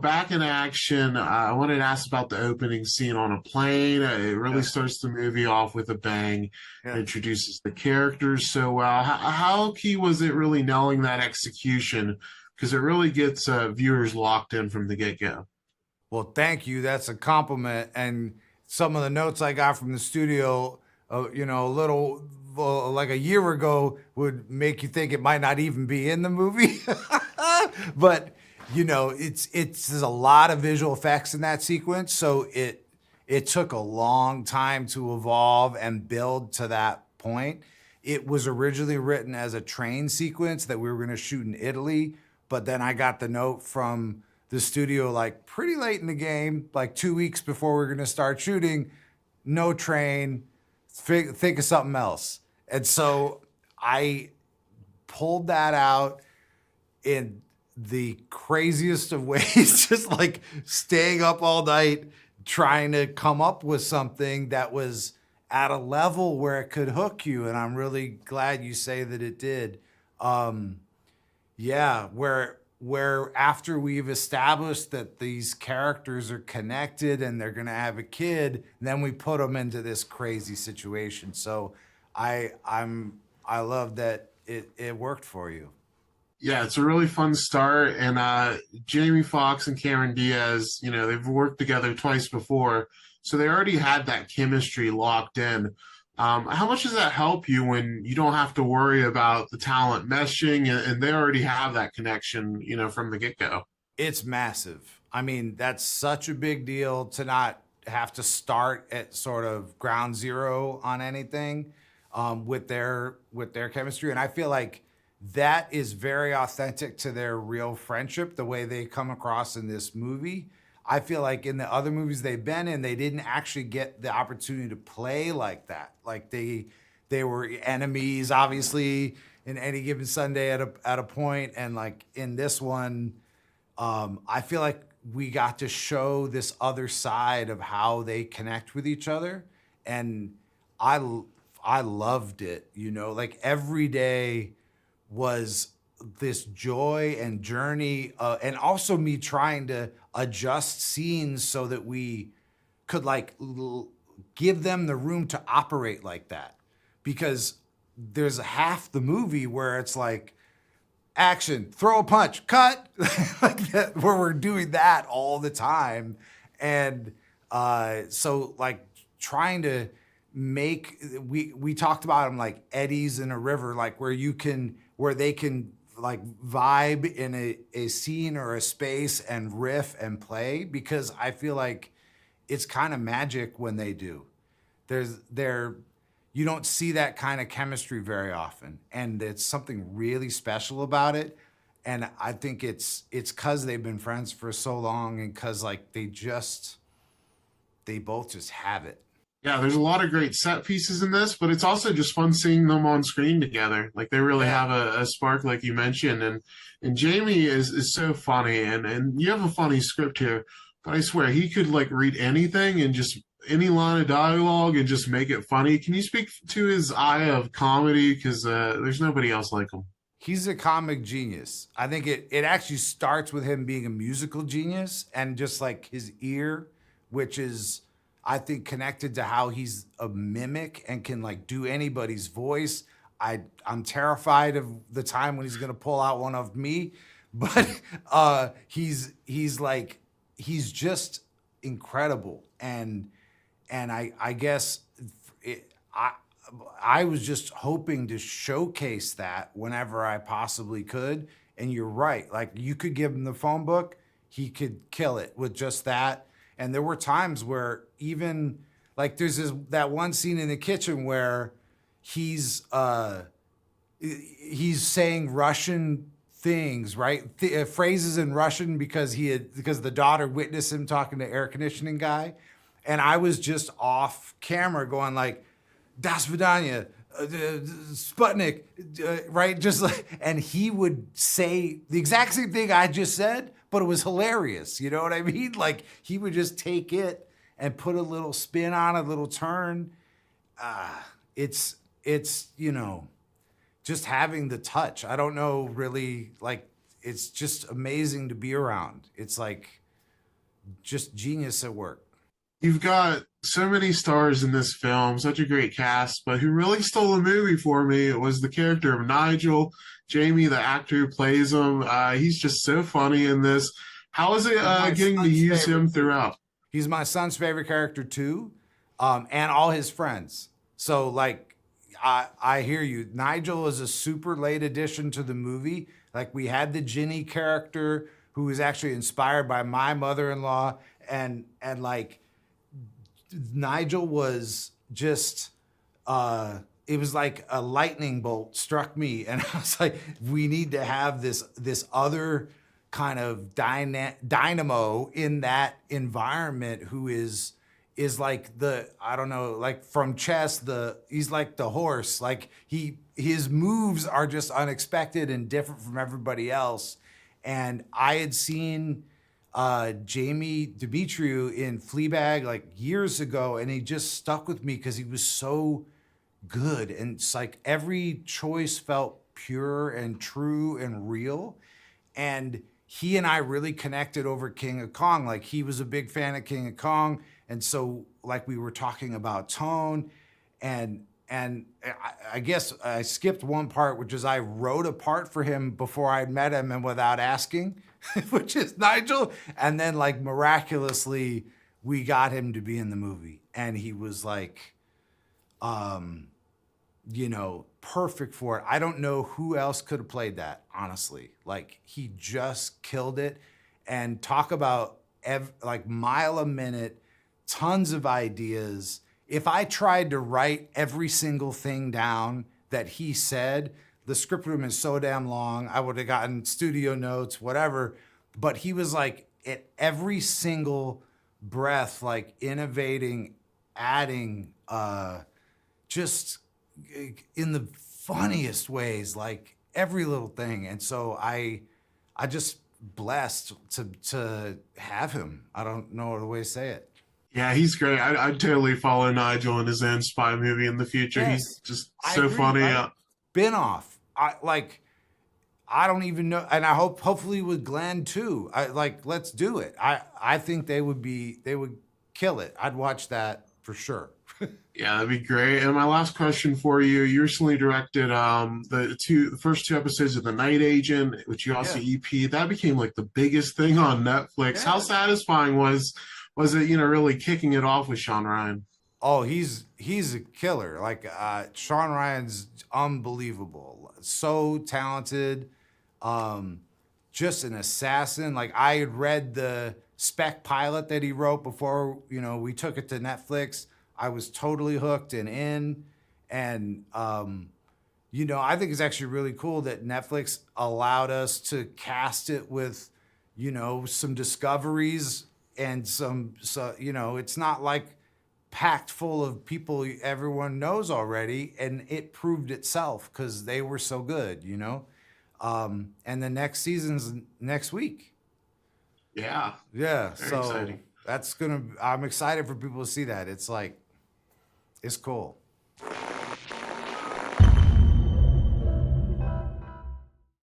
back in action. I wanted to ask about the opening scene on a plane. It really Yeah. starts the movie off with a bang, Yeah. introduces the characters. So, how key was it really nailing that execution? Because it really gets viewers locked in from the get-go. Well, thank you. That's a compliment. And some of the notes I got from the studio, a little like a year ago, would make you think it might not even be in the movie. But it's there's a lot of visual effects in that sequence, so it took a long time to evolve and build to that point. It was originally written as a train sequence that we were going to shoot in Italy, but then I got the note from the studio like pretty late in the game, like 2 weeks before we were going to start shooting. No train, think of something else. And so I pulled that out in the craziest of ways, just like staying up all night trying to come up with something that was at a level where it could hook you. And I'm really glad you say that it did. Yeah, where after we've established that these characters are connected and they're gonna have a kid, then we put them into this crazy situation. So I love that it worked for you. Yeah, it's a really fun start, and Jamie Foxx and Cameron Diaz, they've worked together twice before, so they already had that chemistry locked in. How much does that help you when you don't have to worry about the talent meshing, and they already have that connection, from the get-go? It's massive. I mean, that's such a big deal to not have to start at sort of ground zero on anything with their chemistry, and I feel like that is very authentic to their real friendship, the way they come across in this movie. I feel like in the other movies they've been in, they didn't actually get the opportunity to play like that. Like they were enemies, obviously, in Any Given Sunday at a point, and like in this one, I feel like we got to show this other side of how they connect with each other, and I I loved it. Like every day was this joy and journey, and also me trying to adjust scenes so that we could like give them the room to operate like that, because there's half the movie where it's like action, throw a punch, cut, like that, where we're doing that all the time. And so like trying to make, we talked about them like eddies in a river, like where they can like vibe in a scene or a space and riff and play, because I feel like it's kind of magic when they do. There you don't see that kind of chemistry very often, and it's something really special about it. And I think it's because they've been friends for so long, and because like they both just have it. Yeah, there's a lot of great set pieces in this, but it's also just fun seeing them on screen together. Like they really Yeah. have a spark, like you mentioned, and Jamie is so funny, and you have a funny script here, but I swear he could like read anything and just any line of dialogue and just make it funny. Can you speak to his eye of comedy? Because there's nobody else like him. He's a comic genius. I think it actually starts with him being a musical genius, and just like his ear, which is, I think, connected to how he's a mimic and can like do anybody's voice. I'm terrified of the time when he's gonna pull out one of me, but he's just incredible. And I guess it, I was just hoping to showcase that whenever I possibly could. And you're right. Like you could give him the phone book, he could kill it with just that. And there were times where even like there's that one scene in the kitchen where he's saying Russian things, right? Phrases in Russian because the daughter witnessed him talking to air conditioning guy, and I was just off camera going like, "Das Vidanya, Sputnik," right? Just like, and he would say the exact same thing I just said, but it was hilarious. You know what I mean? Like he would just take it and put a little spin on it, a little turn. It's just having the touch. I don't know really, like it's just amazing to be around. It's like just genius at work. You've got so many stars in this film, such a great cast, but who really stole the movie for me was the character of Nigel. Jamie, the actor who plays him, he's just so funny in this. How is it He's my getting to son's use him favorite too. throughout? He's my son's favorite character too, and all his friends. So like, I hear you. Nigel is a super late addition to the movie. Like we had the Ginny character who was actually inspired by my mother-in-law, and like Nigel was just it was like a lightning bolt struck me, and I was like, we need to have this other kind of dynamo in that environment who is like the, I don't know, like from chess, he's like the horse. Like his moves are just unexpected and different from everybody else. And I had seen Jamie Demetriou in Fleabag like years ago, and he just stuck with me because he was so good. And it's like every choice felt pure and true and real. And he and I really connected over King of Kong. Like he was a big fan of King of Kong. And so like we were talking about tone, and I guess I skipped one part, which is I wrote a part for him before I'd met him and without asking, which is Nigel. And then like miraculously we got him to be in the movie. And he was like, you know, perfect for it. I don't know who else could have played that, honestly. Like he just killed it. And talk about like mile a minute, tons of ideas. If I tried to write every single thing down that he said, the script room is so damn long. I would have gotten studio notes, whatever. But he was like at every single breath, like innovating, adding, just in the funniest ways, like every little thing. And so I just blessed to have him. I don't know what way to say it. Yeah, he's great. I'd totally follow Nigel in his own spy movie in the future. He's Yes, just I so agree. funny. Right? Spin off. I don't even know, and I hopefully with Glenn too. I like let's do it. I think they would kill it. I'd watch that for sure. Yeah, that'd be great. And my last question for you: you recently directed the first two episodes of The Night Agent, which you also Yeah. EP. That became like the biggest thing on Netflix. How Yeah. satisfying was it? You know, really kicking it off with Sean Ryan. Oh, he's a killer. Like Sean Ryan's unbelievable. So talented. Just an assassin. Like I had read the spec pilot that he wrote before, you know, we took it to Netflix. I was totally hooked and in. And you know, I think it's actually really cool that Netflix allowed us to cast it with, you know, some discoveries and so you know, it's not like packed full of people everyone knows already, and it proved itself because they were so good, you know. And the next season's next week. Yeah, Yeah, very so exciting. I'm excited for people to see that. It's like it's cool.